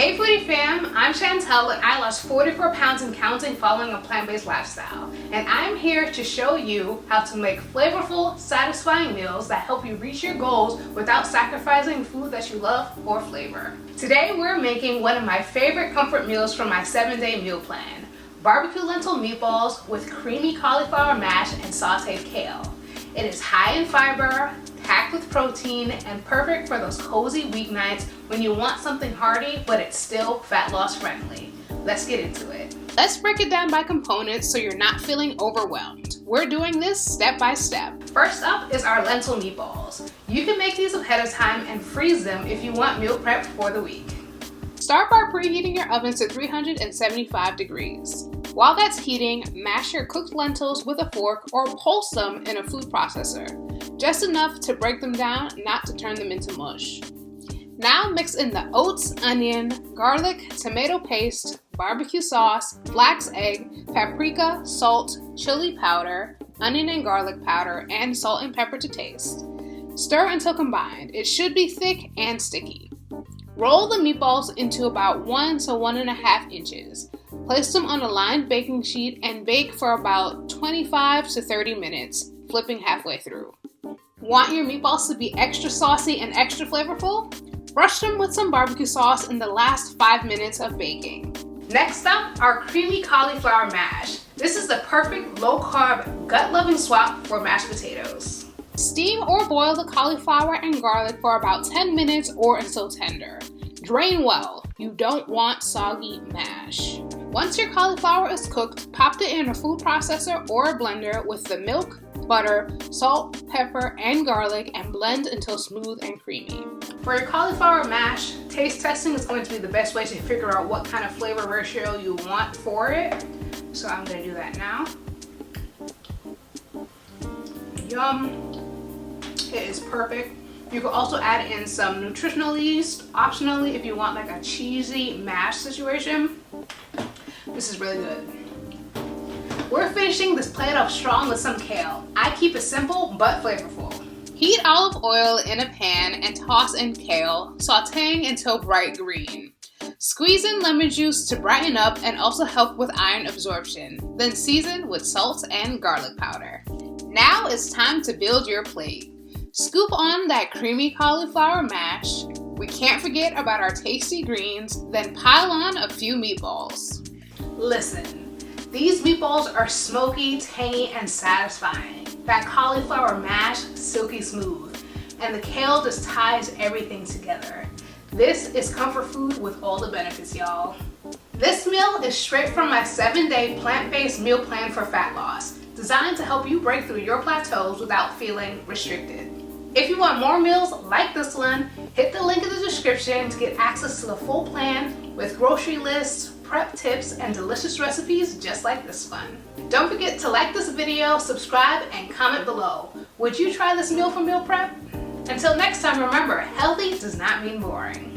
Hey foodie fam, I'm Chantel and I lost 44 pounds and counting following a plant-based lifestyle. And I'm here to show you how to make flavorful, satisfying meals that help you reach your goals without sacrificing food that you love or flavor. Today we're making one of my favorite comfort meals from my 7-day meal plan. BBQ Lentil Meatballs with creamy cauliflower mash and sauteed kale. It is high in fiber, packed with protein, and perfect for those cozy weeknights when you want something hearty but it's still fat loss friendly. Let's get into it. Let's break it down by components so you're not feeling overwhelmed. We're doing this step by step. First up is our lentil meatballs. You can make these ahead of time and freeze them if you want meal prep for the week. Start by preheating your oven to 375 degrees. While that's heating, mash your cooked lentils with a fork or pulse them in a food processor. Just enough to break them down, not to turn them into mush. Now mix in the oats, onion, garlic, tomato paste, barbecue sauce, flax egg, paprika, salt, chili powder, onion and garlic powder, and salt and pepper to taste. Stir until combined. It should be thick and sticky. Roll the meatballs into about 1 to 1.5 inches. Place them on a lined baking sheet and bake for about 25 to 30 minutes, flipping halfway through. Want your meatballs to be extra saucy and extra flavorful? Brush them with some barbecue sauce in the last 5 minutes of baking. Next up, our creamy cauliflower mash. This is the perfect low-carb, gut-loving swap for mashed potatoes. Steam or boil the cauliflower and garlic for about 10 minutes or until tender. Drain well. You don't want soggy mash. Once your cauliflower is cooked, pop it in a food processor or a blender with the milk, butter, salt, pepper, and garlic and blend until smooth and creamy. For your cauliflower mash, taste testing is going to be the best way to figure out what kind of flavor ratio you want for it. So I'm going to do that now. Yum. It is perfect. You can also add in some nutritional yeast, optionally if you want like a cheesy mash situation. This is really good. We're finishing this plate off strong with some kale. I keep it simple but flavorful. Heat olive oil in a pan and toss in kale, sauteing until bright green. Squeeze in lemon juice to brighten up and also help with iron absorption. Then season with salt and garlic powder. Now it's time to build your plate. Scoop on that creamy cauliflower mash. We can't forget about our tasty greens, then pile on a few meatballs. Listen, these meatballs are smoky, tangy, and satisfying. That cauliflower mash, silky smooth. And the kale just ties everything together. This is comfort food with all the benefits, y'all. This meal is straight from my 7-day plant-based meal plan for fat loss, designed to help you break through your plateaus without feeling restricted. If you want more meals like this one, hit the link in the description to get access to the full plan with grocery lists, prep tips, and delicious recipes just like this one. Don't forget to like this video, subscribe, and comment below. Would you try this meal for meal prep? Until next time, remember, healthy does not mean boring.